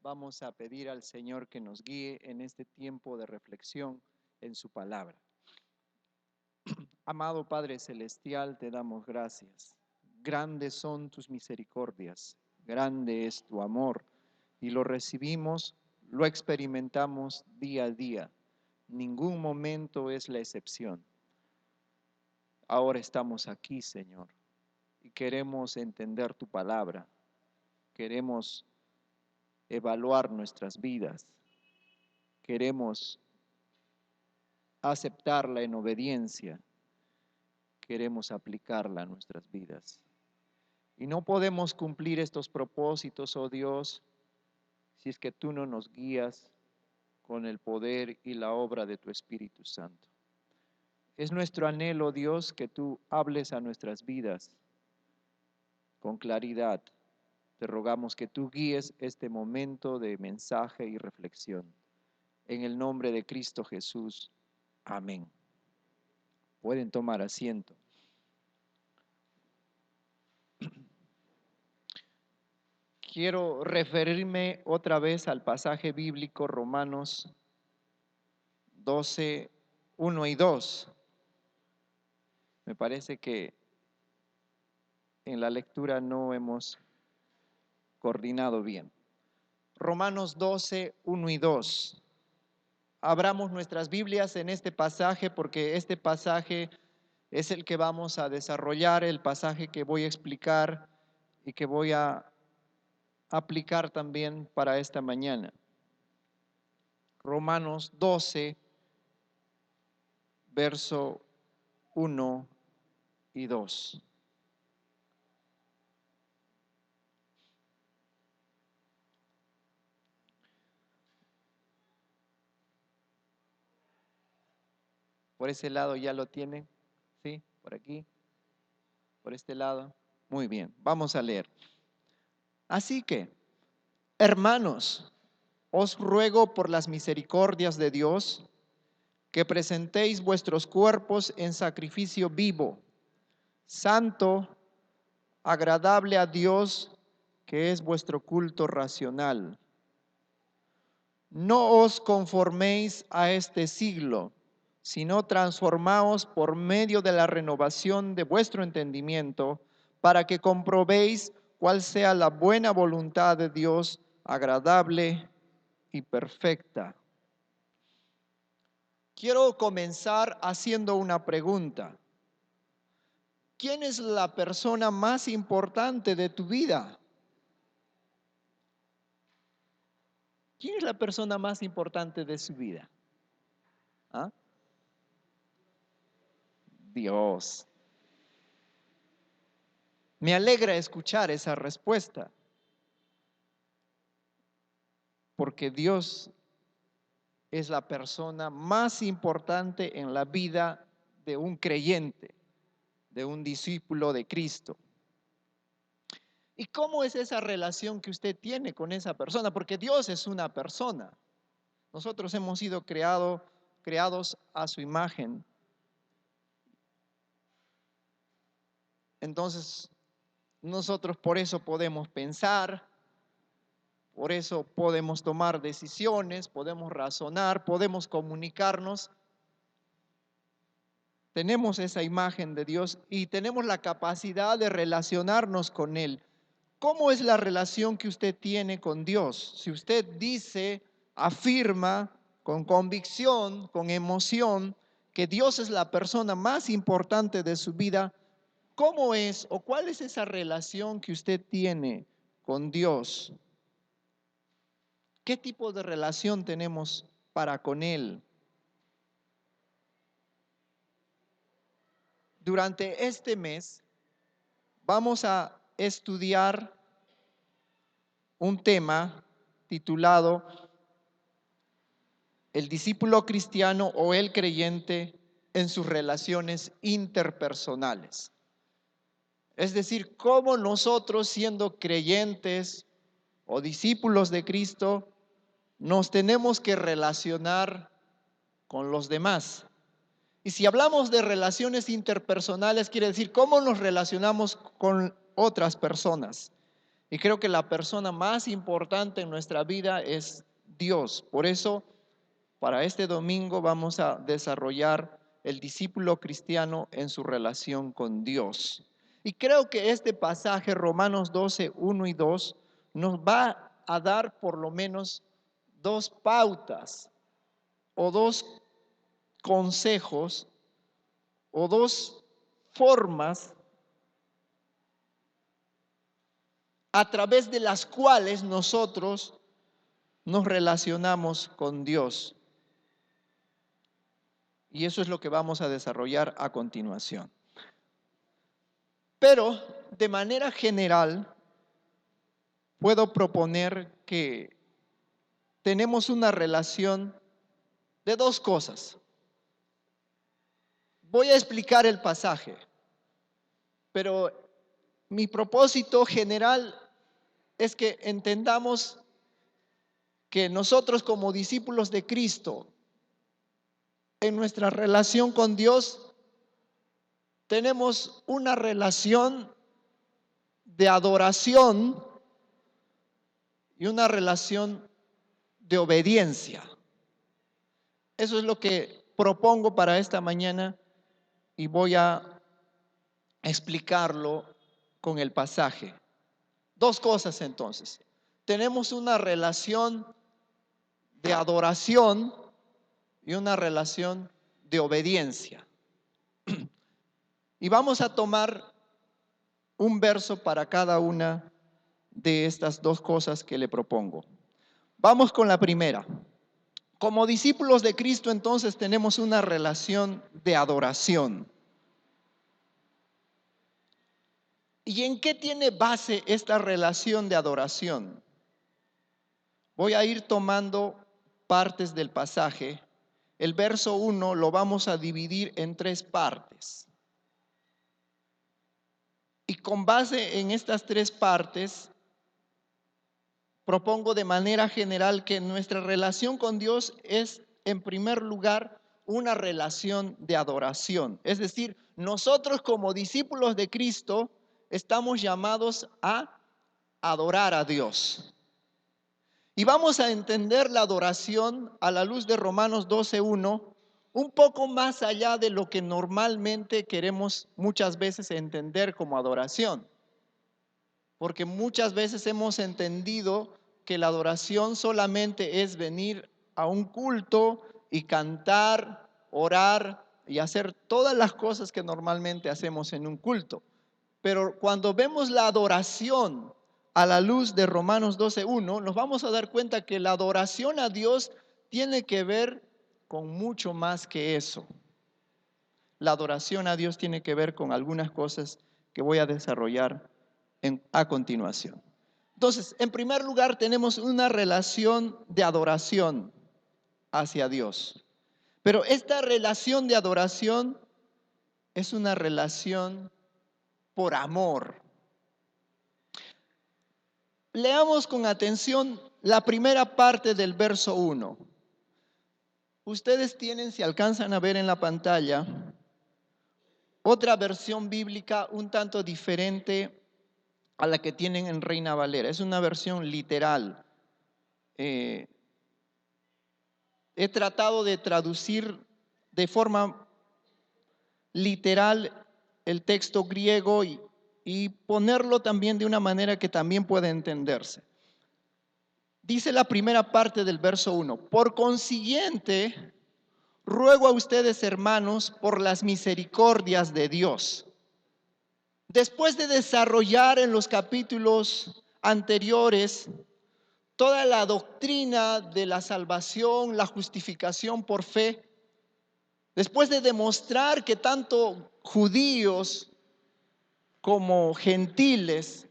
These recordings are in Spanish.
vamos a pedir al Señor que nos guíe en este tiempo de reflexión en su palabra. Amado Padre Celestial, te damos gracias. Grandes son tus misericordias, grande es tu amor, y lo recibimos, lo experimentamos día a día. Ningún momento es la excepción. Ahora estamos aquí, Señor, y queremos entender tu palabra. Queremos evaluar nuestras vidas. Queremos aceptarla en obediencia. Queremos aplicarla a nuestras vidas. Y no podemos cumplir estos propósitos, oh Dios, si es que tú no nos guías con el poder y la obra de tu Espíritu Santo. Es nuestro anhelo, Dios, que tú hables a nuestras vidas con claridad. Te rogamos que tú guíes este momento de mensaje y reflexión. En el nombre de Cristo Jesús. Amén. Pueden tomar asiento. Quiero referirme otra vez al pasaje bíblico Romanos 12, 1 y 2. Me parece que en la lectura no hemos coordinado bien. Romanos 12, 1 y 2. Abramos nuestras Biblias en este pasaje porque este pasaje es el que vamos a desarrollar, el pasaje que voy a explicar y que voy a aplicar también para esta mañana. Romanos 12, verso 1 y 2. Por ese lado ya lo tienen, ¿sí? Por aquí, por este lado. Muy bien, vamos a leer. Así que, hermanos, os ruego por las misericordias de Dios que presentéis vuestros cuerpos en sacrificio vivo, santo, agradable a Dios, que es vuestro culto racional. No os conforméis a este siglo, sino transformaos por medio de la renovación de vuestro entendimiento, para que comprobéis cuál sea la buena voluntad de Dios, agradable y perfecta. Quiero comenzar haciendo una pregunta. ¿Quién es la persona más importante de tu vida? ¿Quién es la persona más importante de su vida? ¿Ah? Dios. Me alegra escuchar esa respuesta, porque Dios es la persona más importante en la vida de un creyente, de un discípulo de Cristo. ¿Y cómo es esa relación que usted tiene con esa persona? Porque Dios es una persona. Nosotros hemos sido creados a su imagen. Entonces, nosotros por eso podemos pensar, por eso podemos tomar decisiones, podemos razonar, podemos comunicarnos. Tenemos esa imagen de Dios y tenemos la capacidad de relacionarnos con Él. ¿Cómo es la relación que usted tiene con Dios? Si usted dice, afirma con convicción, con emoción, que Dios es la persona más importante de su vida, ¿cómo es o cuál es esa relación que usted tiene con Dios? ¿Qué tipo de relación tenemos para con Él? Durante este mes vamos a estudiar un tema titulado El discípulo cristiano o el creyente en sus relaciones interpersonales. Es decir, cómo nosotros siendo creyentes o discípulos de Cristo nos tenemos que relacionar con los demás. Y si hablamos de relaciones interpersonales, quiere decir cómo nos relacionamos con otras personas. Y creo que la persona más importante en nuestra vida es Dios. Por eso, para este domingo vamos a desarrollar el discípulo cristiano en su relación con Dios. Y creo que este pasaje, Romanos 12, 1 y 2, nos va a dar por lo menos dos pautas o dos consejos o dos formas a través de las cuales nosotros nos relacionamos con Dios. Y eso es lo que vamos a desarrollar a continuación. Pero de manera general, puedo proponer que tenemos una relación de dos cosas. Voy a explicar el pasaje, pero mi propósito general es que entendamos que nosotros como discípulos de Cristo, en nuestra relación con Dios, tenemos una relación de adoración y una relación de obediencia. Eso es lo que propongo para esta mañana y voy a explicarlo con el pasaje. Dos cosas entonces. Tenemos una relación de adoración y una relación de obediencia. Y vamos a tomar un verso para cada una de estas dos cosas que le propongo. Vamos con la primera. Como discípulos de Cristo, entonces tenemos una relación de adoración. ¿Y en qué tiene base esta relación de adoración? Voy a ir tomando partes del pasaje. El verso 1 lo vamos a dividir en tres partes. Y con base en estas tres partes, propongo de manera general que nuestra relación con Dios es, en primer lugar, una relación de adoración. Es decir, nosotros como discípulos de Cristo estamos llamados a adorar a Dios. Y vamos a entender la adoración a la luz de Romanos 12:1, un poco más allá de lo que normalmente queremos muchas veces entender como adoración. Porque muchas veces hemos entendido que la adoración solamente es venir a un culto y cantar, orar y hacer todas las cosas que normalmente hacemos en un culto. Pero cuando vemos la adoración a la luz de Romanos 12:1, nos vamos a dar cuenta que la adoración a Dios tiene que ver con mucho más que eso. La adoración a Dios tiene que ver con algunas cosas que voy a desarrollar a continuación. Entonces, en primer lugar, tenemos una relación de adoración hacia Dios. Pero esta relación de adoración es una relación por amor. Leamos con atención la primera parte del verso 1. Ustedes tienen, si alcanzan a ver en la pantalla, otra versión bíblica un tanto diferente a la que tienen en Reina Valera. Es una versión literal. He tratado de traducir de forma literal el texto griego y ponerlo también de una manera que también pueda entenderse. Dice la primera parte del verso 1: por consiguiente, ruego a ustedes, hermanos, por las misericordias de Dios. Después de desarrollar en los capítulos anteriores toda la doctrina de la salvación, la justificación por fe, después de demostrar que tanto judíos como gentiles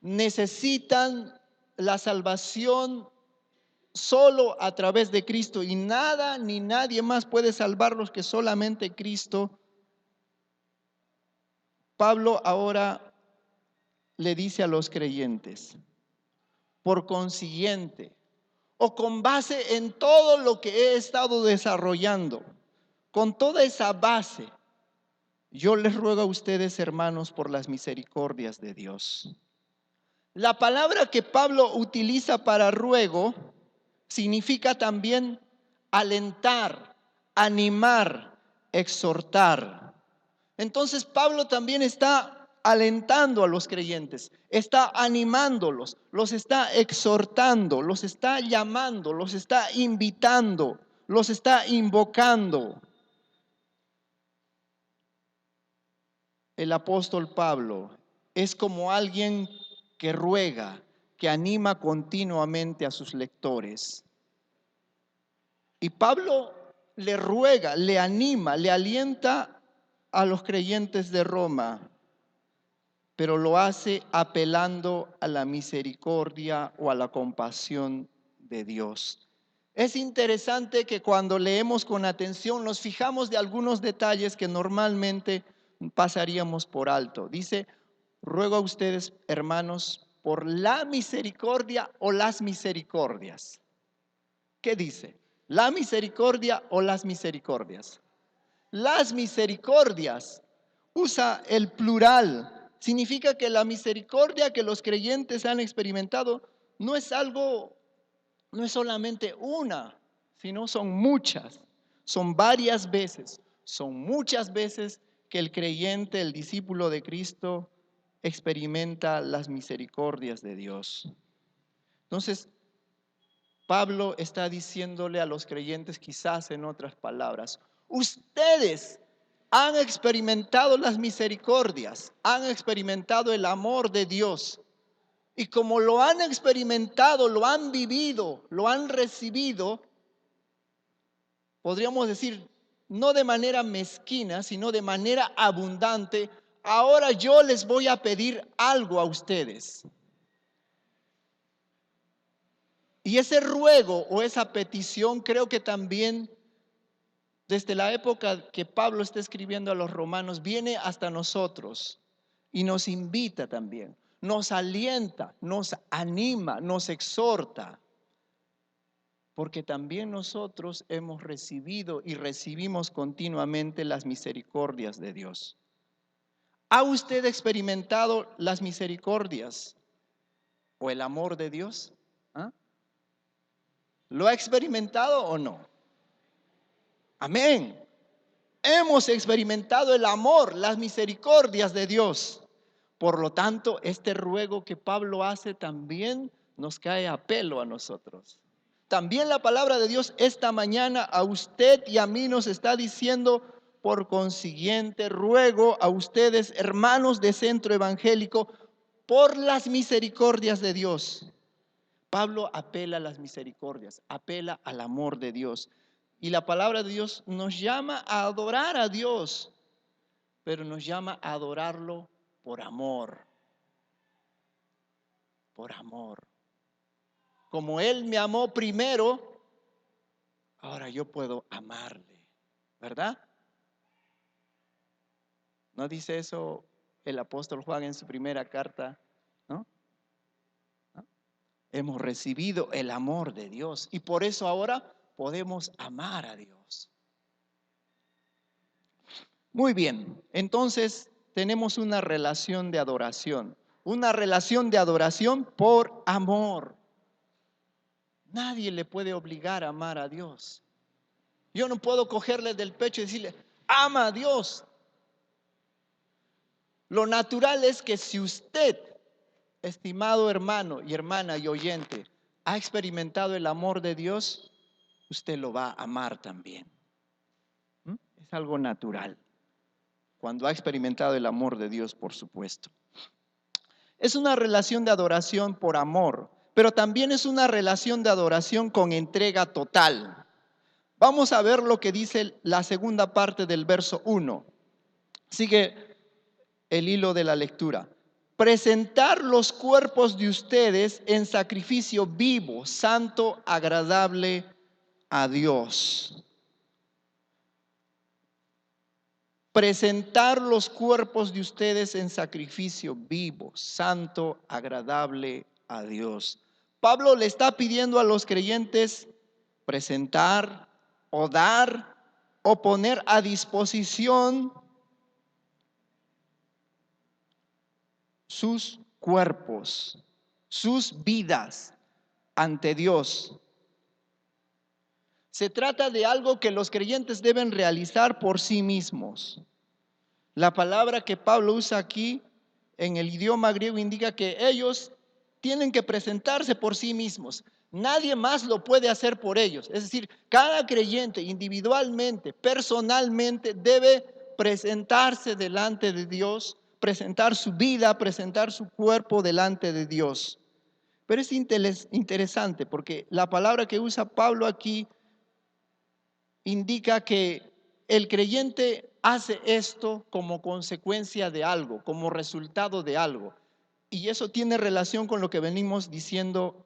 necesitan la salvación solo a través de Cristo y nada ni nadie más puede salvarlos que solamente Cristo, Pablo ahora le dice a los creyentes: por consiguiente, o con base en todo lo que he estado desarrollando, con toda esa base, yo les ruego a ustedes, hermanos, por las misericordias de Dios. La palabra que Pablo utiliza para ruego significa también alentar, animar, exhortar. Entonces Pablo también está alentando a los creyentes, está animándolos, los está exhortando, los está llamando, los está invitando, los está invocando. El apóstol Pablo es como alguien que ruega, que anima continuamente a sus lectores. Y Pablo le ruega, le anima, le alienta a los creyentes de Roma, pero lo hace apelando a la misericordia o a la compasión de Dios. Es interesante que cuando leemos con atención nos fijamos de algunos detalles que normalmente pasaríamos por alto. Dice, ruego a ustedes, hermanos, por la misericordia o las misericordias. ¿Qué dice? ¿La misericordia o las misericordias? Las misericordias. Usa el plural. Significa que la misericordia que los creyentes han experimentado no es algo, no es solamente una, sino son muchas. Son varias veces. Son muchas veces que el creyente, el discípulo de Cristo, experimenta las misericordias de Dios. Entonces, Pablo está diciéndole a los creyentes, quizás en otras palabras, ustedes han experimentado las misericordias, han experimentado el amor de Dios. Y como lo han experimentado, lo han vivido, lo han recibido, podríamos decir, no de manera mezquina, sino de manera abundante, ahora yo les voy a pedir algo a ustedes. Y ese ruego o esa petición creo que también desde la época que Pablo está escribiendo a los romanos viene hasta nosotros y nos invita también, nos alienta, nos anima, nos exhorta, porque también nosotros hemos recibido y recibimos continuamente las misericordias de Dios. ¿Ha usted experimentado las misericordias o el amor de Dios? ¿Ah? ¿Lo ha experimentado o no? Amén. Hemos experimentado el amor, las misericordias de Dios. Por lo tanto, este ruego que Pablo hace también nos cae a pelo a nosotros. También la palabra de Dios esta mañana a usted y a mí nos está diciendo, por consiguiente, ruego a ustedes, hermanos de Centro Evangélico, por las misericordias de Dios. Pablo apela a las misericordias, apela al amor de Dios. Y la palabra de Dios nos llama a adorar a Dios, pero nos llama a adorarlo por amor. Por amor. Como Él me amó primero, ahora yo puedo amarle, ¿verdad? ¿No dice eso el apóstol Juan en su primera carta? ¿No? ¿No? Hemos recibido el amor de Dios y por eso ahora podemos amar a Dios. Muy bien, entonces tenemos una relación de adoración por amor. Nadie le puede obligar a amar a Dios. Yo no puedo cogerle del pecho y decirle, ama a Dios. Lo natural es que si usted, estimado hermano y hermana y oyente, ha experimentado el amor de Dios, usted lo va a amar también. Es algo natural. Cuando ha experimentado el amor de Dios, por supuesto. Es una relación de adoración por amor, pero también es una relación de adoración con entrega total. Vamos a ver lo que dice la segunda parte del verso 1. Sigue el hilo de la lectura. Presentar los cuerpos de ustedes en sacrificio vivo, santo, agradable a Dios. Presentar los cuerpos de ustedes en sacrificio vivo, santo, agradable a Dios. Pablo le está pidiendo a los creyentes presentar o dar o poner a disposición sus cuerpos. sus vidas ante Dios. Se trata de algo que los creyentes deben realizar por sí mismos. La palabra que Pablo usa aquí en el idioma griego indica que ellos tienen que presentarse por sí mismos. Nadie más lo puede hacer por ellos. Es decir, cada creyente individualmente, personalmente, debe presentarse delante de Dios, presentar su vida, presentar su cuerpo delante de Dios. Pero es interesante porque la palabra que usa Pablo aquí indica que el creyente hace esto como consecuencia de algo, como resultado de algo. Y eso tiene relación con lo que venimos diciendo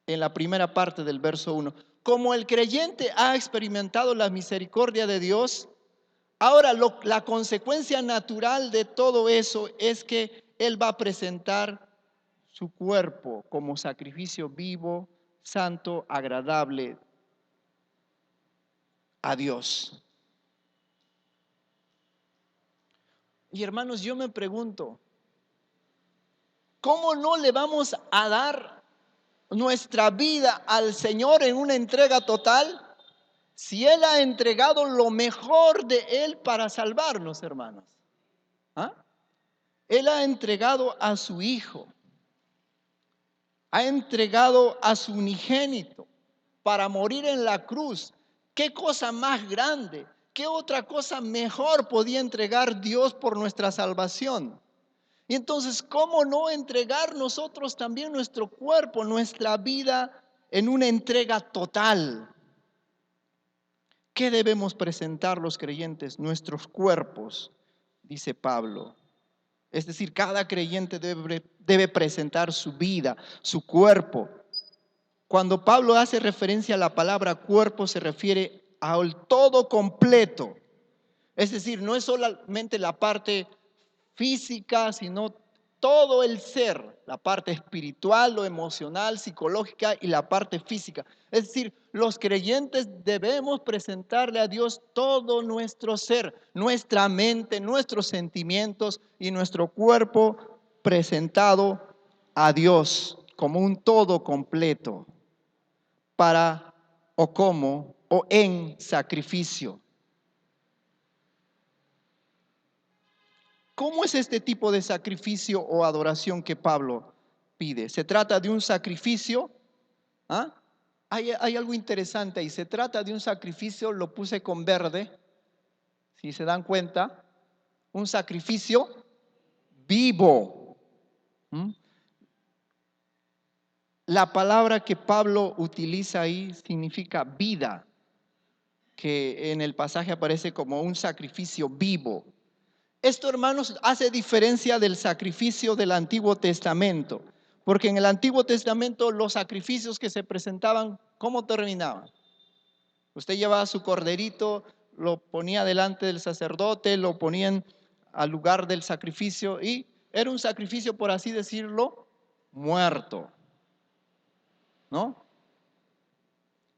en la primera parte del verso 1. Como el creyente ha experimentado la misericordia de Dios, ahora la consecuencia natural de todo eso es que Él va a presentar su cuerpo como sacrificio vivo, santo, agradable a Dios. Y hermanos, yo me pregunto, ¿cómo no le vamos a dar nuestra vida al Señor en una entrega total si Él ha entregado lo mejor de Él para salvarnos, hermanos? ¿Ah? Él ha entregado a su Hijo, ha entregado a su unigénito para morir en la cruz. ¿Qué cosa más grande? ¿Qué otra cosa mejor podía entregar Dios por nuestra salvación? Y entonces, ¿cómo no entregar nosotros también nuestro cuerpo, nuestra vida en una entrega total? ¿Qué debemos presentar los creyentes? Nuestros cuerpos, dice Pablo. Es decir, cada creyente debe presentar su vida, su cuerpo. Cuando Pablo hace referencia a la palabra cuerpo, se refiere al todo completo. Es decir, no es solamente la parte física, sino todo el ser, la parte espiritual, lo emocional, psicológica y la parte física. Es decir, los creyentes debemos presentarle a Dios todo nuestro ser, nuestra mente, nuestros sentimientos y nuestro cuerpo presentado a Dios como un todo completo para o como o en sacrificio. ¿Cómo es este tipo de sacrificio o adoración que Pablo pide? ¿Se trata de un sacrificio? ¿Ah? Hay algo interesante ahí. Se trata de un sacrificio, lo puse con verde, si se dan cuenta, un sacrificio vivo. ¿Mm? La palabra que Pablo utiliza ahí significa vida, que en el pasaje aparece como un sacrificio vivo. Esto, hermanos, hace diferencia del sacrificio del Antiguo Testamento, porque en el Antiguo Testamento los sacrificios que se presentaban, ¿cómo terminaban? Usted llevaba su corderito, lo ponía delante del sacerdote, lo ponían al lugar del sacrificio y era un sacrificio, por así decirlo, muerto, ¿no?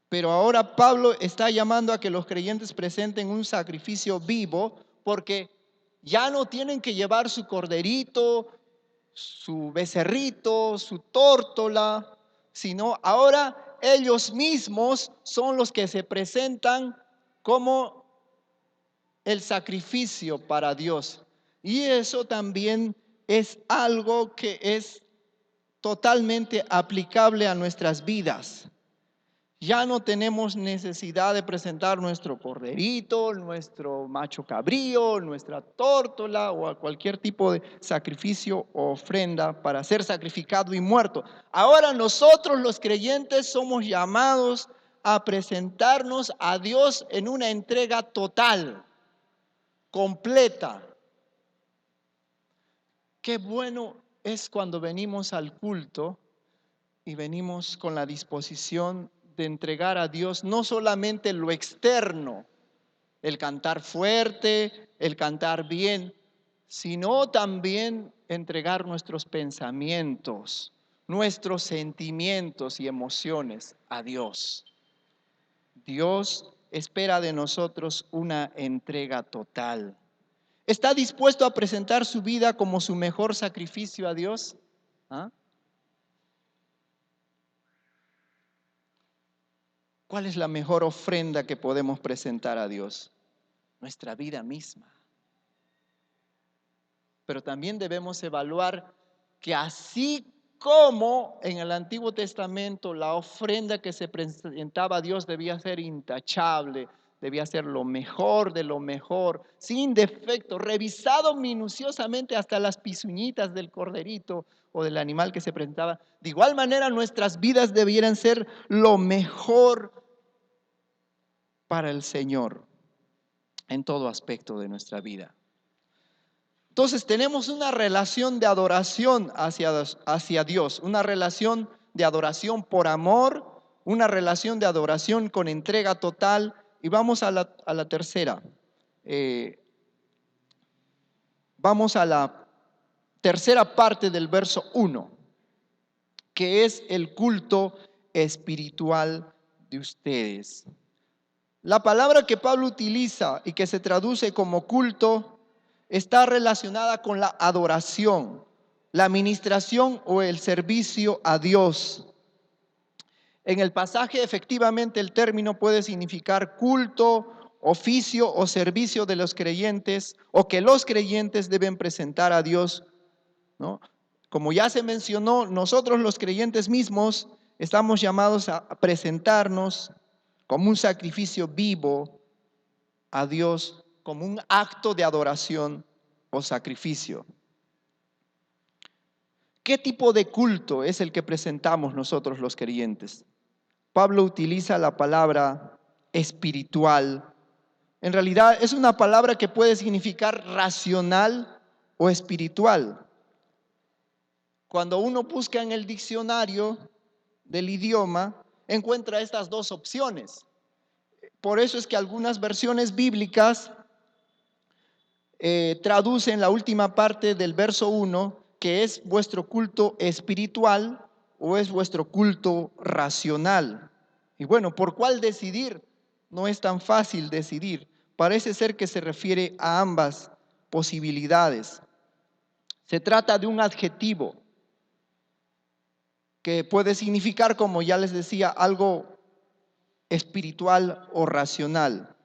Pero ahora Pablo está llamando a que los creyentes presenten un sacrificio vivo porque ya no tienen que llevar su corderito, su becerrito, su tórtola, sino ahora ellos mismos son los que se presentan como el sacrificio para Dios. Y eso también es algo que es totalmente aplicable a nuestras vidas. Ya no tenemos necesidad de presentar nuestro corderito, nuestro macho cabrío, nuestra tórtola o a cualquier tipo de sacrificio o ofrenda para ser sacrificado y muerto. Ahora nosotros los creyentes somos llamados a presentarnos a Dios en una entrega total, completa. Qué bueno es cuando venimos al culto y venimos con la disposición de entregar a Dios no solamente lo externo, el cantar fuerte, el cantar bien, sino también entregar nuestros pensamientos, nuestros sentimientos y emociones a Dios. Dios espera de nosotros una entrega total. ¿Está dispuesto a presentar su vida como su mejor sacrificio a Dios? ¿Ah? ¿Cuál es la mejor ofrenda que podemos presentar a Dios? Nuestra vida misma. Pero también debemos evaluar que así como en el Antiguo Testamento la ofrenda que se presentaba a Dios debía ser intachable, debía ser lo mejor de lo mejor, sin defecto, revisado minuciosamente hasta las pisuñitas del corderito o del animal que se presentaba. De igual manera nuestras vidas debieran ser lo mejor para el Señor en todo aspecto de nuestra vida. Entonces tenemos una relación de adoración hacia Dios, una relación de adoración por amor, una relación de adoración con entrega total. Y vamos a la tercera. Vamos a la tercera parte del verso 1, que es el culto espiritual de ustedes. La palabra que Pablo utiliza y que se traduce como culto está relacionada con la adoración, la administración o el servicio a Dios. En el pasaje efectivamente el término puede significar culto, oficio o servicio de los creyentes o que los creyentes deben presentar a Dios, ¿no? Como ya se mencionó, nosotros los creyentes mismos estamos llamados a presentarnos como un sacrificio vivo a Dios, como un acto de adoración o sacrificio. ¿Qué tipo de culto es el que presentamos nosotros los creyentes? Pablo utiliza la palabra espiritual. En realidad es una palabra que puede significar racional o espiritual. Cuando uno busca en el diccionario del idioma, encuentra estas dos opciones. Por eso es que algunas versiones bíblicas traducen la última parte del verso 1, que es vuestro culto espiritual o es vuestro culto racional. Y bueno, ¿por cuál decidir? No es tan fácil decidir. Parece ser que se refiere a ambas posibilidades. Se trata de un adjetivo que puede significar, como ya les decía, algo espiritual o racional.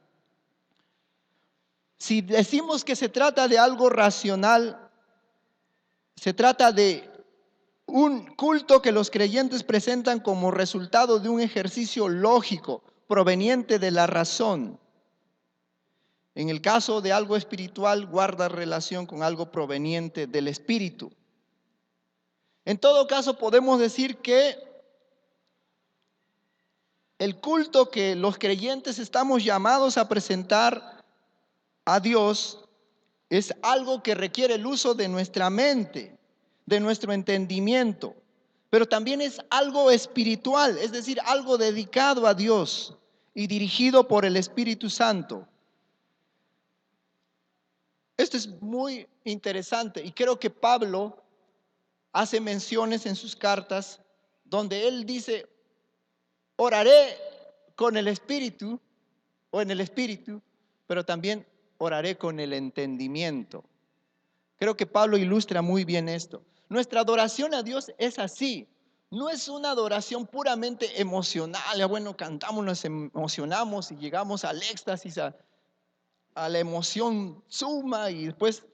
Si decimos que se trata de algo racional, se trata de un culto que los creyentes presentan como resultado de un ejercicio lógico proveniente de la razón. En el caso de algo espiritual, guarda relación con algo proveniente del espíritu. En todo caso, podemos decir que el culto que los creyentes estamos llamados a presentar a Dios es algo que requiere el uso de nuestra mente, de nuestro entendimiento, pero también es algo espiritual, es decir, algo dedicado a Dios y dirigido por el Espíritu Santo. Esto es muy interesante y creo que Pablo hace menciones en sus cartas donde él dice, oraré con el Espíritu o en el Espíritu, pero también oraré con el entendimiento. Creo que Pablo ilustra muy bien esto. Nuestra adoración a Dios es así. No es una adoración puramente emocional. Ya bueno, cantamos, nos emocionamos y llegamos al éxtasis, a la emoción suma y después,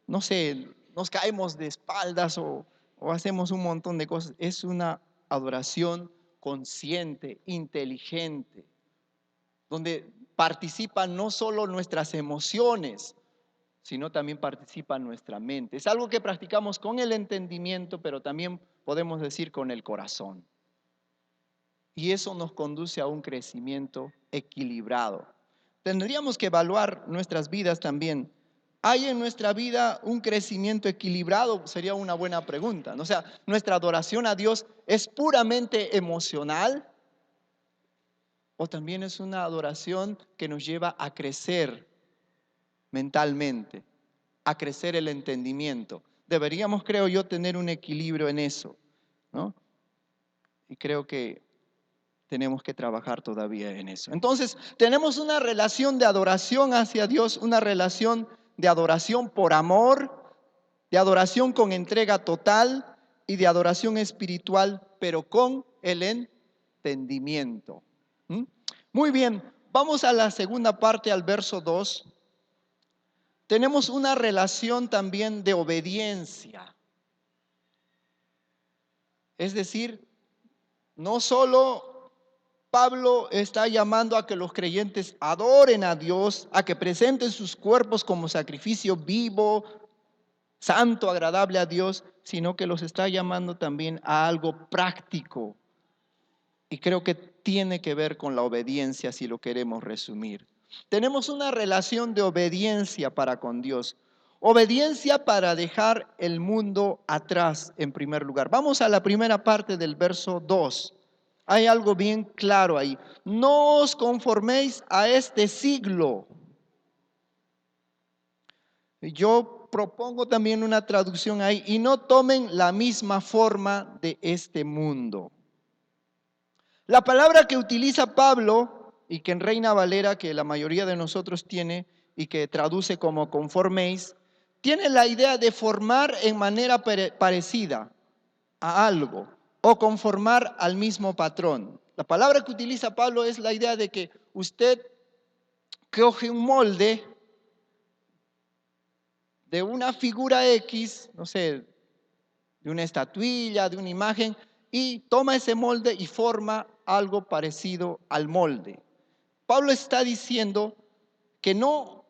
no sé, nos caemos de espaldas o hacemos un montón de cosas. Es una adoración consciente, inteligente, donde participan no solo nuestras emociones, sino también participa nuestra mente. Es algo que practicamos con el entendimiento, pero también podemos decir con el corazón. Y eso nos conduce a un crecimiento equilibrado. Tendríamos que evaluar nuestras vidas también. ¿Hay en nuestra vida un crecimiento equilibrado? Sería una buena pregunta, ¿no? O sea, ¿nuestra adoración a Dios es puramente emocional? ¿O también es una adoración que nos lleva a crecer mentalmente, a crecer el entendimiento? Deberíamos, creo yo, tener un equilibrio en eso, ¿no? Y creo que tenemos que trabajar todavía en eso. Entonces, tenemos una relación de adoración hacia Dios, una relación de adoración por amor, de adoración con entrega total y de adoración espiritual, pero con el entendimiento. Muy bien, vamos a la segunda parte, al verso 2. Tenemos una relación también de obediencia. Es decir, no solo Pablo está llamando a que los creyentes adoren a Dios, a que presenten sus cuerpos como sacrificio vivo, santo, agradable a Dios, sino que los está llamando también a algo práctico. Y creo que tiene que ver con la obediencia, si lo queremos resumir. Tenemos una relación de obediencia para con Dios. Obediencia para dejar el mundo atrás en primer lugar. Vamos a la primera parte del verso 2. Hay algo bien claro ahí. No os conforméis a este siglo. Yo propongo también una traducción ahí. Y no tomen la misma forma de este mundo. La palabra que utiliza Pablo y que en Reina Valera, que la mayoría de nosotros tiene y que traduce como conforméis, tiene la idea de formar en manera parecida a algo o conformar al mismo patrón. La palabra que utiliza Pablo es la idea de que usted coge un molde de una figura X, no sé, de una estatuilla, de una imagen, y toma ese molde y forma algo parecido al molde. Pablo está diciendo que no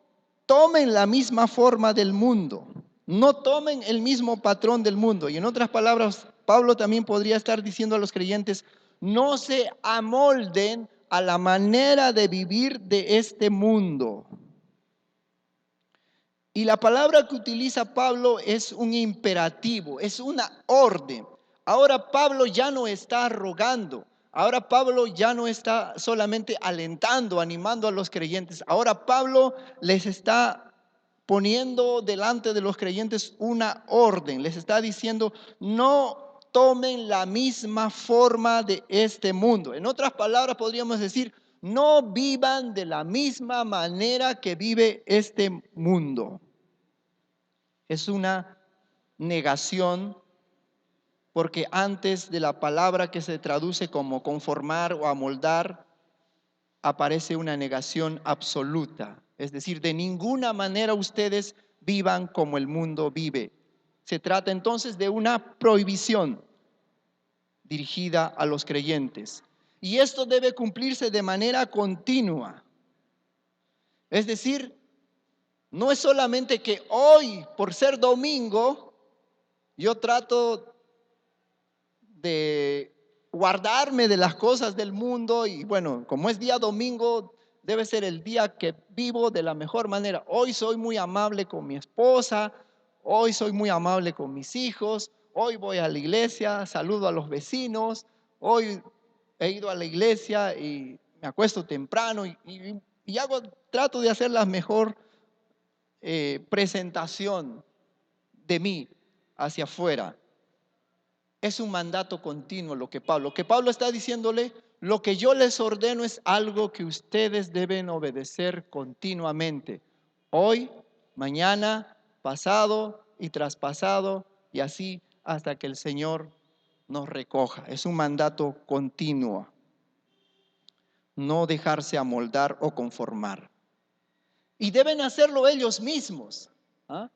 tomen la misma forma del mundo, no tomen el mismo patrón del mundo. Y en otras palabras, Pablo también podría estar diciendo a los creyentes, no se amolden a la manera de vivir de este mundo. Y la palabra que utiliza Pablo es un imperativo, es una orden. Ahora Pablo ya no está rogando, ahora Pablo ya no está solamente alentando, animando a los creyentes. Ahora Pablo les está poniendo delante de los creyentes una orden, les está diciendo, no tomen la misma forma de este mundo. En otras palabras podríamos decir, no vivan de la misma manera que vive este mundo. Es una negación porque antes de la palabra que se traduce como conformar o amoldar, aparece una negación absoluta. Es decir, de ninguna manera ustedes vivan como el mundo vive. Se trata entonces de una prohibición dirigida a los creyentes. Y esto debe cumplirse de manera continua. Es decir, no es solamente que hoy, por ser domingo, yo trato de guardarme de las cosas del mundo y bueno, como es día domingo, debe ser el día que vivo de la mejor manera. Hoy soy muy amable con mi esposa, hoy soy muy amable con mis hijos, hoy voy a la iglesia, saludo a los vecinos, hoy he ido a la iglesia y me acuesto temprano y trato de hacer la mejor presentación de mí hacia afuera. Es un mandato continuo lo que Pablo está diciéndole, lo que yo les ordeno es algo que ustedes deben obedecer continuamente. Hoy, mañana, pasado y traspasado y así hasta que el Señor nos recoja. Es un mandato continuo. No dejarse amoldar o conformar. Y deben hacerlo ellos mismos. ¿Ah?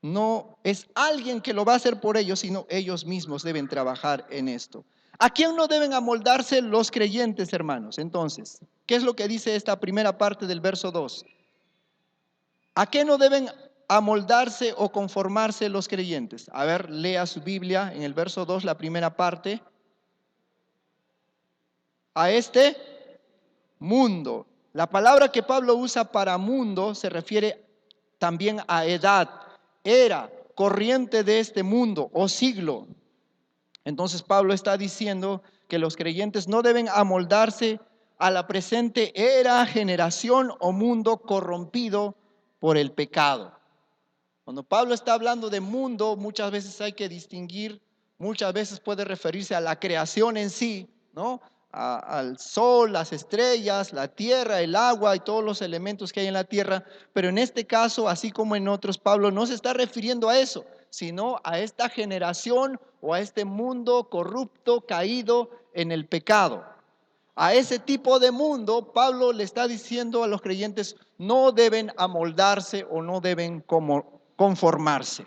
No es alguien que lo va a hacer por ellos, sino ellos mismos deben trabajar en esto. ¿A quién no deben amoldarse los creyentes, hermanos? Entonces, ¿qué es lo que dice esta primera parte del verso 2? ¿A qué no deben amoldarse o conformarse los creyentes? A ver, lea su Biblia en el verso 2, la primera parte. A este mundo. La palabra que Pablo usa para mundo se refiere también a edad, era, corriente de este mundo o siglo. Entonces Pablo está diciendo que los creyentes no deben amoldarse a la presente era, generación o mundo corrompido por el pecado. Cuando Pablo está hablando de mundo, muchas veces hay que distinguir, muchas veces puede referirse a la creación en sí, ¿no? Al sol, las estrellas, la tierra, el agua y todos los elementos que hay en la tierra. Pero en este caso, así como en otros, Pablo no se está refiriendo a eso, sino a esta generación o a este mundo corrupto, caído en el pecado. A ese tipo de mundo, Pablo le está diciendo a los creyentes, no deben amoldarse o no deben conformarse.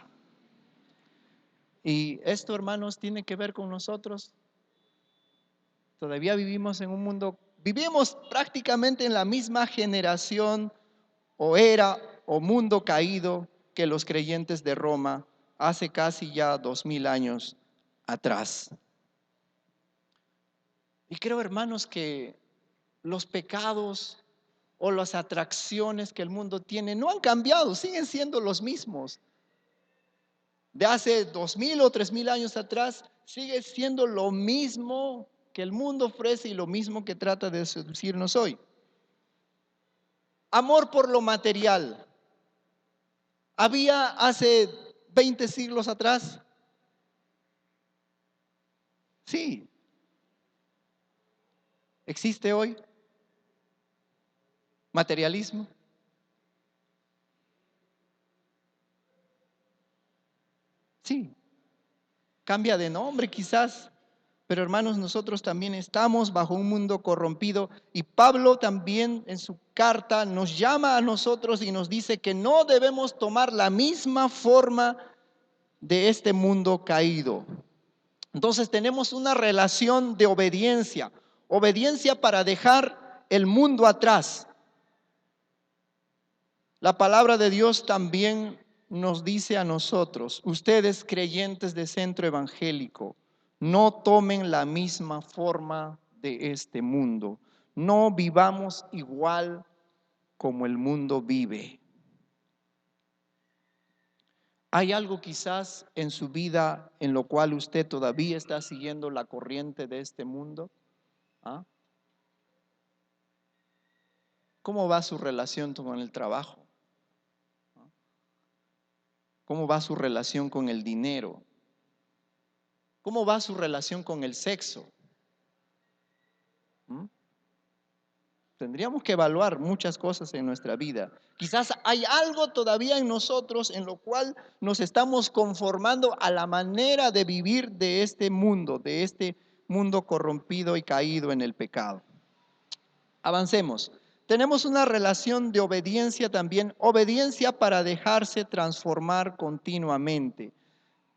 Y esto, hermanos, tiene que ver con nosotros. Todavía vivimos en un mundo, vivimos prácticamente en la misma generación o era o mundo caído que los creyentes de Roma hace casi ya 2000 años atrás. Y creo, hermanos, que los pecados o las atracciones que el mundo tiene no han cambiado, siguen siendo los mismos. De hace 2000 o 3000 años atrás, sigue siendo lo mismo que el mundo ofrece y lo mismo que trata de seducirnos hoy. Amor por lo material. ¿Había hace 20 siglos atrás? Sí. ¿Existe hoy? ¿Materialismo? Sí. Cambia de nombre quizás, pero hermanos, nosotros también estamos bajo un mundo corrompido y Pablo también en su carta nos llama a nosotros y nos dice que no debemos tomar la misma forma de este mundo caído. Entonces tenemos una relación de obediencia, obediencia para dejar el mundo atrás. La palabra de Dios también nos dice a nosotros, ustedes creyentes de Centro Evangélico, no tomen la misma forma de este mundo, no vivamos igual como el mundo vive. ¿Hay algo quizás en su vida en lo cual usted todavía está siguiendo la corriente de este mundo? ¿Ah? ¿Cómo va su relación con el trabajo? ¿Cómo va su relación con el dinero? ¿Cómo va su relación con el sexo? ¿Mm? Tendríamos que evaluar muchas cosas en nuestra vida. Quizás hay algo todavía en nosotros en lo cual nos estamos conformando a la manera de vivir de este mundo corrompido y caído en el pecado. Avancemos. Tenemos una relación de obediencia también, obediencia para dejarse transformar continuamente.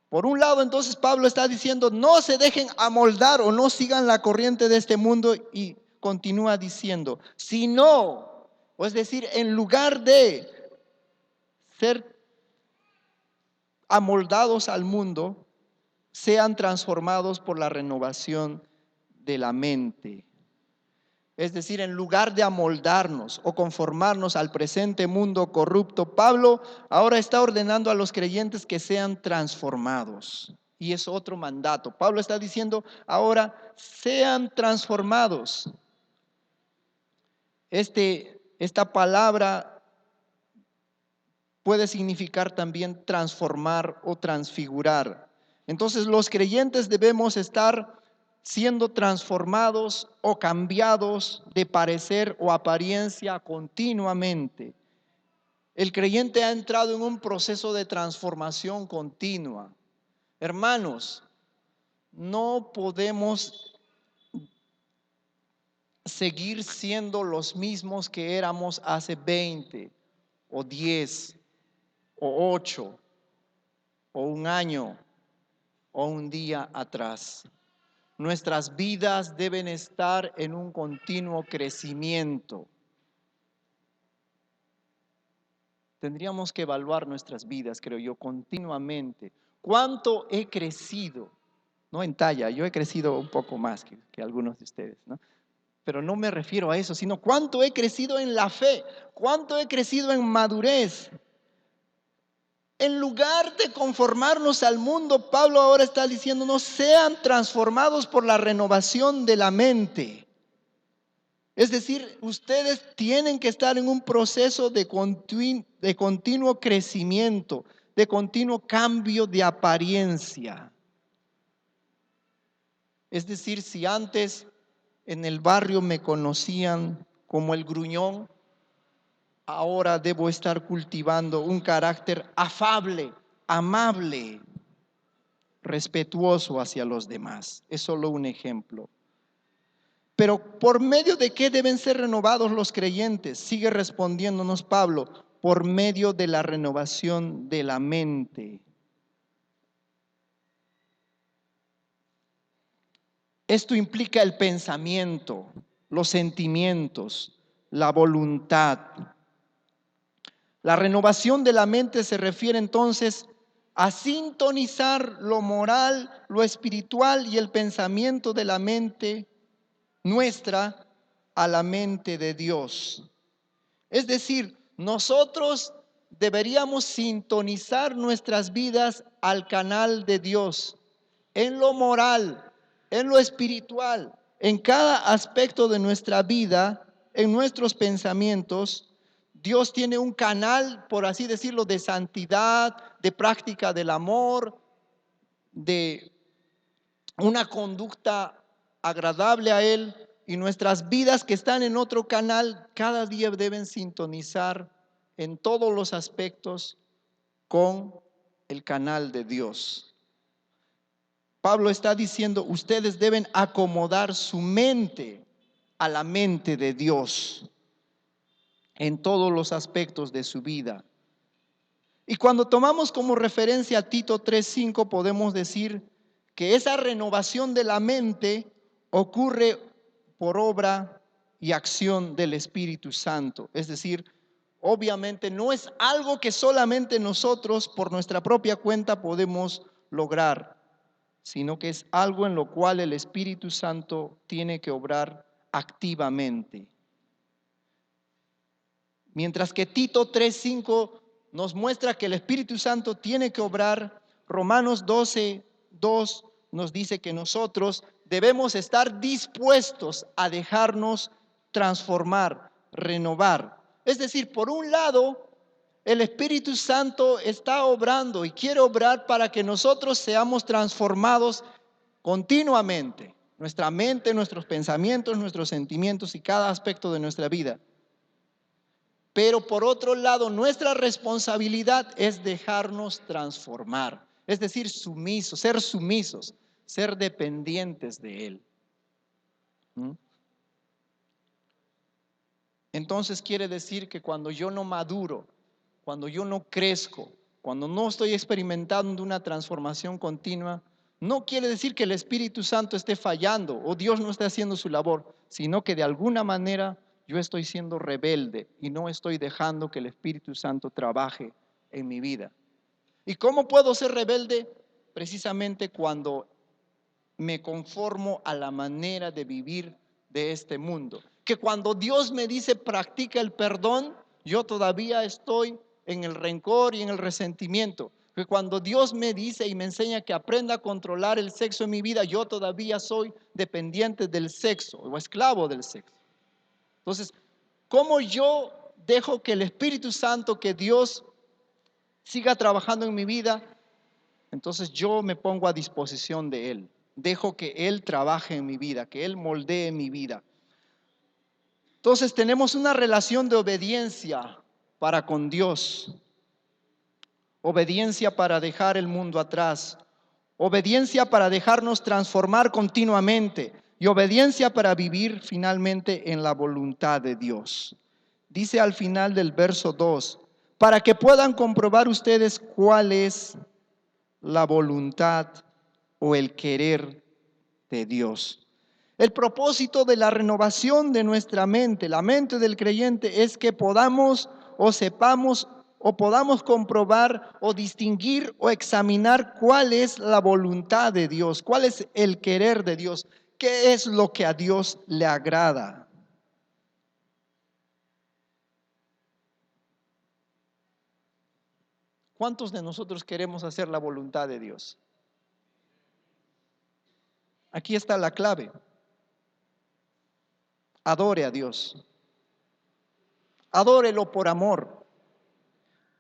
Por un lado, entonces Pablo está diciendo, no se dejen amoldar o no sigan la corriente de este mundo y continúa diciendo, sino, es decir, en lugar de ser amoldados al mundo, sean transformados por la renovación de la mente. Es decir, en lugar de amoldarnos o conformarnos al presente mundo corrupto, Pablo ahora está ordenando a los creyentes que sean transformados. Y es otro mandato. Pablo está diciendo ahora, sean transformados. Esta palabra puede significar también transformar o transfigurar. Entonces los creyentes debemos estar siendo transformados o cambiados de parecer o apariencia continuamente. El creyente ha entrado en un proceso de transformación continua. Hermanos, no podemos seguir siendo los mismos que éramos hace 20 o 10 o 8 o un año o un día atrás. Nuestras vidas deben estar en un continuo crecimiento. Tendríamos que evaluar nuestras vidas, creo yo, continuamente. ¿Cuánto he crecido? No en talla, yo he crecido un poco más que algunos de ustedes, ¿no? Pero no me refiero a eso, sino cuánto he crecido en la fe, cuánto he crecido en madurez. En lugar de conformarnos al mundo, Pablo ahora está diciéndonos, sean transformados por la renovación de la mente. Es decir, ustedes tienen que estar en un proceso de continuo crecimiento, de continuo cambio de apariencia. Es decir, si antes en el barrio me conocían como el gruñón, ahora debo estar cultivando un carácter afable, amable, respetuoso hacia los demás. Es solo un ejemplo. Pero ¿por medio de qué deben ser renovados los creyentes? Sigue respondiéndonos Pablo, por medio de la renovación de la mente. Esto implica el pensamiento, los sentimientos, la voluntad. La renovación de la mente se refiere entonces a sintonizar lo moral, lo espiritual y el pensamiento de la mente nuestra a la mente de Dios. Es decir, nosotros deberíamos sintonizar nuestras vidas al canal de Dios, en lo moral, en lo espiritual, en cada aspecto de nuestra vida, en nuestros pensamientos. Dios tiene un canal, por así decirlo, de santidad, de práctica del amor, de una conducta agradable a Él, y nuestras vidas que están en otro canal cada día deben sintonizar en todos los aspectos con el canal de Dios. Pablo está diciendo, ustedes deben acomodar su mente a la mente de Dios en todos los aspectos de su vida. Y cuando tomamos como referencia a Tito 3:5, podemos decir que esa renovación de la mente ocurre por obra y acción del Espíritu Santo. Es decir, obviamente no es algo que solamente nosotros por nuestra propia cuenta podemos lograr, sino que es algo en lo cual el Espíritu Santo tiene que obrar activamente. Mientras que Tito 3:5 nos muestra que el Espíritu Santo tiene que obrar, Romanos 12:2 nos dice que nosotros debemos estar dispuestos a dejarnos transformar, renovar. Es decir, por un lado, el Espíritu Santo está obrando y quiere obrar para que nosotros seamos transformados continuamente. Nuestra mente, nuestros pensamientos, nuestros sentimientos y cada aspecto de nuestra vida. Pero por otro lado, nuestra responsabilidad es dejarnos transformar, es decir, sumisos, ser dependientes de Él. Entonces quiere decir que cuando yo no maduro, cuando yo no crezco, cuando no estoy experimentando una transformación continua, no quiere decir que el Espíritu Santo esté fallando o Dios no esté haciendo su labor, sino que de alguna manera yo estoy siendo rebelde y no estoy dejando que el Espíritu Santo trabaje en mi vida. ¿Y cómo puedo ser rebelde? Precisamente cuando me conformo a la manera de vivir de este mundo. Que cuando Dios me dice practica el perdón, yo todavía estoy en el rencor y en el resentimiento. Que cuando Dios me dice y me enseña que aprenda a controlar el sexo en mi vida, yo todavía soy dependiente del sexo o esclavo del sexo. Entonces, ¿cómo yo dejo que el Espíritu Santo, que Dios siga trabajando en mi vida? Entonces yo me pongo a disposición de Él. Dejo que Él trabaje en mi vida, que Él moldee mi vida. Entonces tenemos una relación de obediencia para con Dios. Obediencia para dejar el mundo atrás. Obediencia para dejarnos transformar continuamente. Y obediencia para vivir finalmente en la voluntad de Dios. Dice al final del verso 2, para que puedan comprobar ustedes cuál es la voluntad o el querer de Dios. El propósito de la renovación de nuestra mente, la mente del creyente, es que podamos o sepamos o podamos comprobar o distinguir o examinar cuál es la voluntad de Dios, cuál es el querer de Dios, qué es lo que a Dios le agrada. ¿Cuántos de nosotros queremos hacer la voluntad de Dios? Aquí está la clave. Adore a Dios. Adórelo por amor.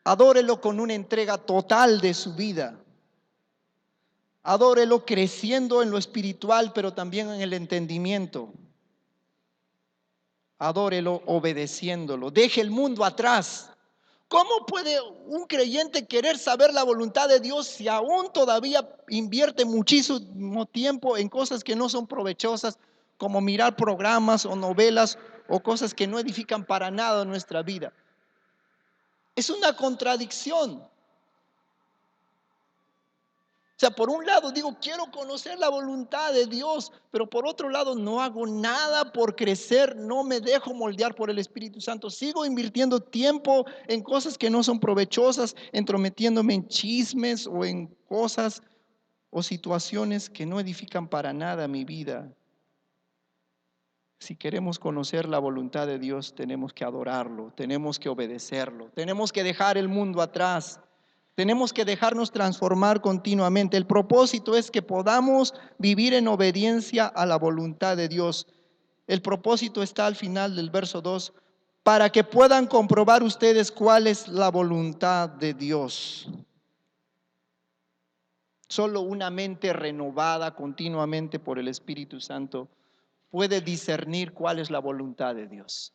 Adórelo con una entrega total de su vida. Adórelo creciendo en lo espiritual, pero también en el entendimiento. Adórelo obedeciéndolo. Deje el mundo atrás. ¿Cómo puede un creyente querer saber la voluntad de Dios si aún todavía invierte muchísimo tiempo en cosas que no son provechosas, como mirar programas o novelas o cosas que no edifican para nada nuestra vida. Es una contradicción. O sea, por un lado digo, quiero conocer la voluntad de Dios, pero por otro lado no hago nada por crecer, no me dejo moldear por el Espíritu Santo. Sigo invirtiendo tiempo en cosas que no son provechosas, entrometiéndome en chismes o en cosas o situaciones que no edifican para nada mi vida. Si queremos conocer la voluntad de Dios, tenemos que adorarlo, tenemos que obedecerlo, tenemos que dejar el mundo atrás. Tenemos que dejarnos transformar continuamente. El propósito es que podamos vivir en obediencia a la voluntad de Dios. El propósito está al final del verso 2, para que puedan comprobar ustedes cuál es la voluntad de Dios. Solo una mente renovada continuamente por el Espíritu Santo puede discernir cuál es la voluntad de Dios.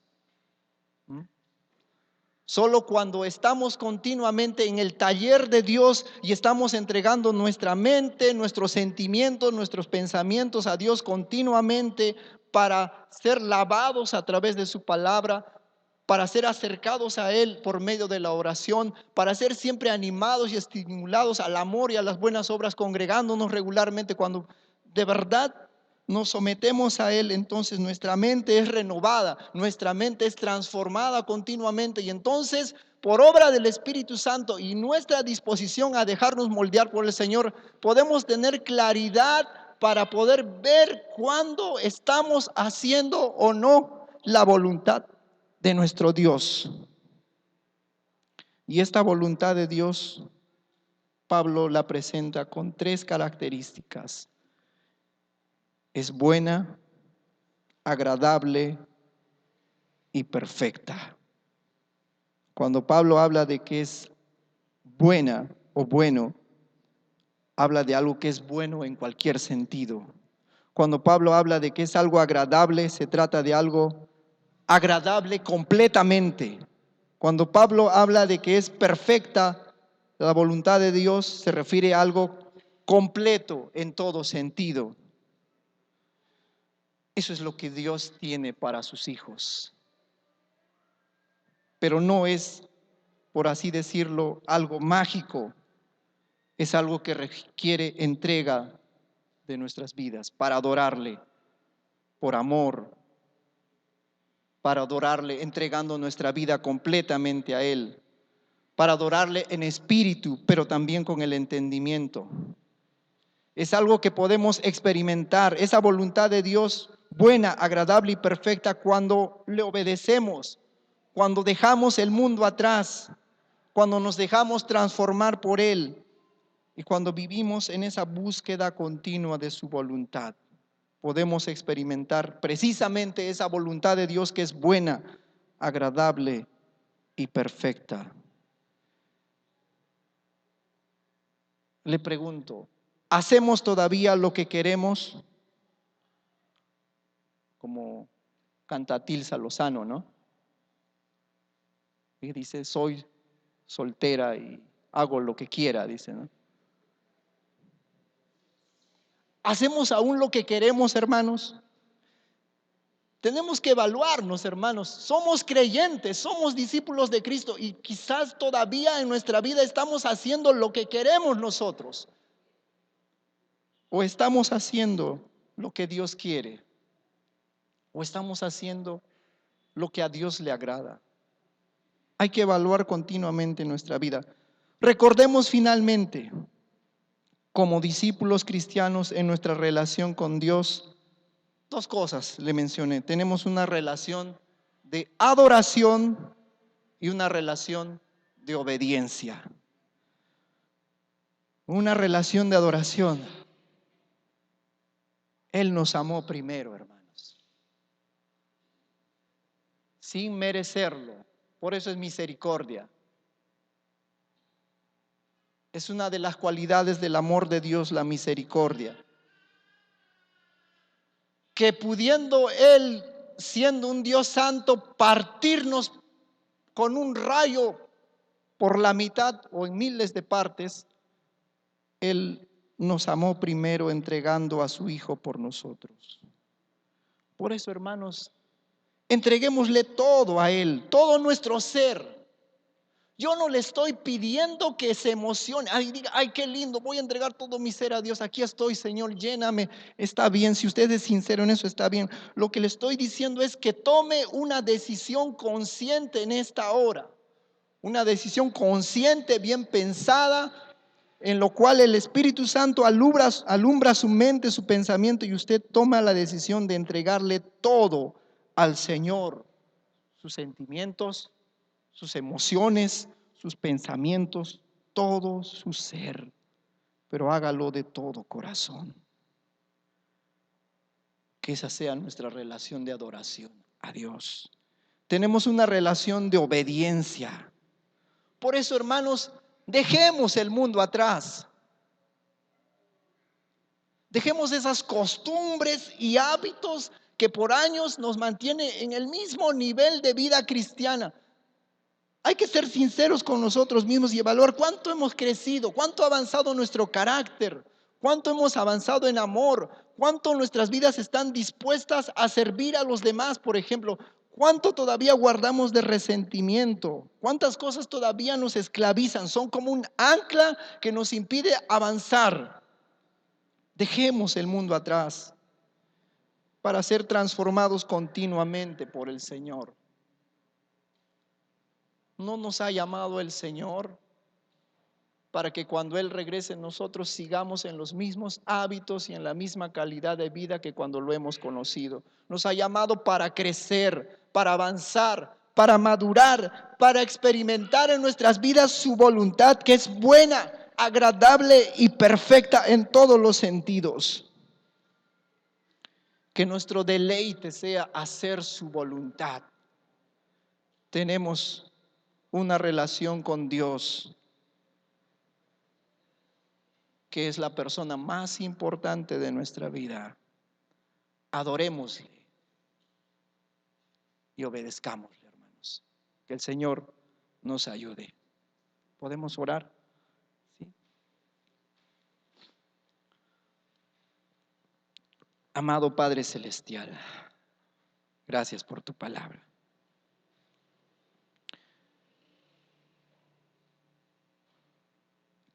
Solo cuando estamos continuamente en el taller de Dios y estamos entregando nuestra mente, nuestros sentimientos, nuestros pensamientos a Dios continuamente para ser lavados a través de su palabra, para ser acercados a Él por medio de la oración, para ser siempre animados y estimulados al amor y a las buenas obras, congregándonos regularmente. Cuando de verdad nos sometemos a Él, entonces nuestra mente es renovada, nuestra mente es transformada continuamente, y entonces por obra del Espíritu Santo y nuestra disposición a dejarnos moldear por el Señor, podemos tener claridad para poder ver cuándo estamos haciendo o no la voluntad de nuestro Dios. Y esta voluntad de Dios, Pablo la presenta con 3 características. Es buena, agradable y perfecta. Cuando Pablo habla de que es buena o bueno, habla de algo que es bueno en cualquier sentido. Cuando Pablo habla de que es algo agradable, se trata de algo agradable completamente. Cuando Pablo habla de que es perfecta la voluntad de Dios, se refiere a algo completo en todo sentido. Eso es lo que Dios tiene para sus hijos. Pero no es, por así decirlo, algo mágico. Es algo que requiere entrega de nuestras vidas para adorarle, por amor, para adorarle entregando nuestra vida completamente a Él, para adorarle en espíritu, pero también con el entendimiento. Es algo que podemos experimentar, esa voluntad de Dios buena, agradable y perfecta, cuando le obedecemos, cuando dejamos el mundo atrás, cuando nos dejamos transformar por Él y cuando vivimos en esa búsqueda continua de su voluntad. Podemos experimentar precisamente esa voluntad de Dios que es buena, agradable y perfecta. Le pregunto, ¿hacemos todavía lo que queremos? Como canta Tilsa Lozano, ¿no? Y dice, soy soltera y hago lo que quiera, dice, ¿no? ¿Hacemos aún lo que queremos, hermanos? Tenemos que evaluarnos, hermanos. Somos creyentes, somos discípulos de Cristo y quizás todavía en nuestra vida estamos haciendo lo que queremos nosotros. O estamos haciendo lo que Dios quiere. O estamos haciendo lo que a Dios le agrada. Hay que evaluar continuamente nuestra vida. Recordemos finalmente, como discípulos cristianos en nuestra relación con Dios, 2 cosas le mencioné. Tenemos una relación de adoración y una relación de obediencia. Una relación de adoración. Él nos amó primero, hermanos, sin merecerlo. Por eso es misericordia. Es una de las cualidades del amor de Dios, la misericordia. Que pudiendo Él, siendo un Dios santo, partirnos con un rayo por la mitad o en miles de partes, Él nos amó primero entregando a su Hijo por nosotros. Por eso, hermanos, entreguémosle todo a Él, todo nuestro ser. Yo no le estoy pidiendo que se emocione, ay, diga, ay, qué lindo, voy a entregar todo mi ser a Dios, aquí estoy, Señor, lléname. Está bien, si usted es sincero en eso, está bien. Lo que le estoy diciendo es que tome una decisión consciente en esta hora, una decisión consciente, bien pensada, en lo cual el Espíritu Santo alumbra su mente, su pensamiento, y usted toma la decisión de entregarle todo al Señor, sus sentimientos, sus emociones, sus pensamientos, todo su ser, pero hágalo de todo corazón. Que esa sea nuestra relación de adoración a Dios. Tenemos una relación de obediencia. Por eso, hermanos, dejemos el mundo atrás. Dejemos esas costumbres y hábitos que por años nos mantiene en el mismo nivel de vida cristiana. Hay que ser sinceros con nosotros mismos y evaluar cuánto hemos crecido, cuánto ha avanzado nuestro carácter, cuánto hemos avanzado en amor, cuánto nuestras vidas están dispuestas a servir a los demás, por ejemplo, cuánto todavía guardamos de resentimiento, cuántas cosas todavía nos esclavizan, son como un ancla que nos impide avanzar. Dejemos el mundo atrás para ser transformados continuamente por el Señor. No nos ha llamado el Señor para que cuando Él regrese nosotros sigamos en los mismos hábitos y en la misma calidad de vida que cuando lo hemos conocido. Nos ha llamado para crecer, para avanzar, para madurar, para experimentar en nuestras vidas su voluntad, que es buena, agradable y perfecta en todos los sentidos. Que nuestro deleite sea hacer su voluntad. Tenemos una relación con Dios, que es la persona más importante de nuestra vida. Adorémosle y obedezcámosle, hermanos. Que el Señor nos ayude. ¿Podemos orar? ¿Sí? Amado Padre Celestial, gracias por tu palabra.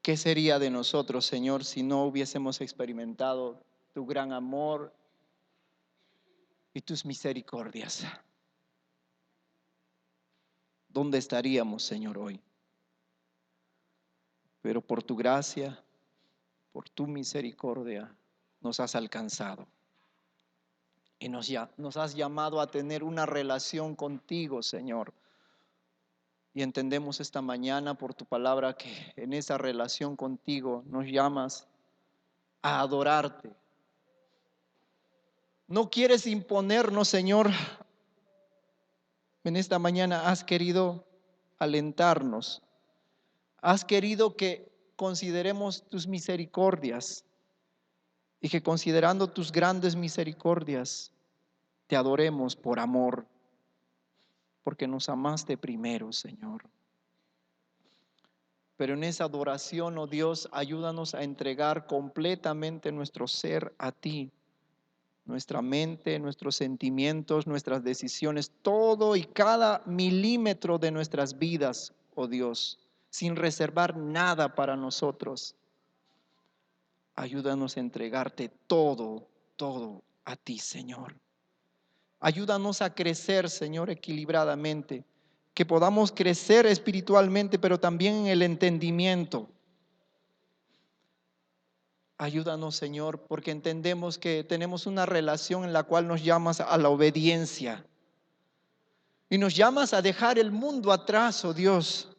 ¿Qué sería de nosotros, Señor, si no hubiésemos experimentado tu gran amor y tus misericordias? ¿Dónde estaríamos, Señor, hoy? Pero por tu gracia, por tu misericordia, nos has alcanzado. Y nos has llamado a tener una relación contigo, Señor. Y entendemos esta mañana por tu palabra que en esa relación contigo nos llamas a adorarte. No quieres imponernos, Señor. En esta mañana has querido alentarnos. Has querido que consideremos tus misericordias y que considerando tus grandes misericordias te adoremos por amor, porque nos amaste primero, Señor. Pero en esa adoración, oh Dios, ayúdanos a entregar completamente nuestro ser a ti, nuestra mente, nuestros sentimientos, nuestras decisiones, todo y cada milímetro de nuestras vidas, oh Dios, sin reservar nada para nosotros. Ayúdanos a entregarte todo, todo a ti, Señor. Ayúdanos a crecer, Señor, equilibradamente, que podamos crecer espiritualmente, pero también en el entendimiento. Ayúdanos, Señor, porque entendemos que tenemos una relación en la cual nos llamas a la obediencia y nos llamas a dejar el mundo atrás, oh Dios.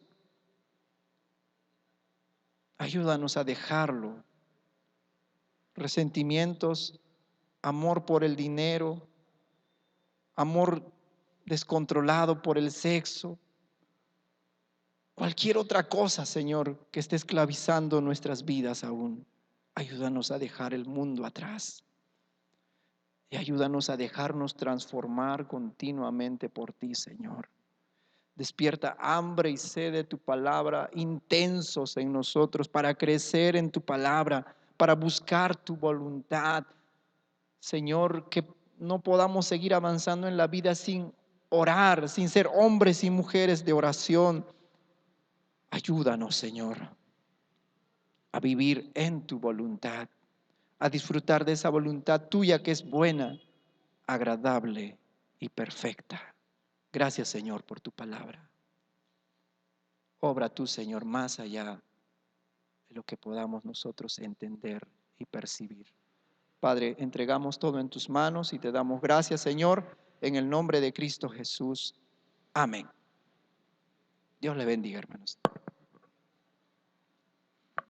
Ayúdanos a dejarlo. Resentimientos, amor por el dinero, amor descontrolado por el sexo, cualquier otra cosa, Señor, que esté esclavizando nuestras vidas aún. Ayúdanos a dejar el mundo atrás y ayúdanos a dejarnos transformar continuamente por ti, Señor. Despierta hambre y sed de tu palabra intensos en nosotros para crecer en tu palabra, para buscar tu voluntad. Señor, que no podamos seguir avanzando en la vida sin orar, sin ser hombres y mujeres de oración. Ayúdanos, Señor, a vivir en tu voluntad, a disfrutar de esa voluntad tuya que es buena, agradable y perfecta. Gracias, Señor, por tu palabra. Obra tú, Señor, más allá de lo que podamos nosotros entender y percibir. Padre, entregamos todo en tus manos y te damos gracias, Señor, en el nombre de Cristo Jesús. Amén. Dios le bendiga, hermanos.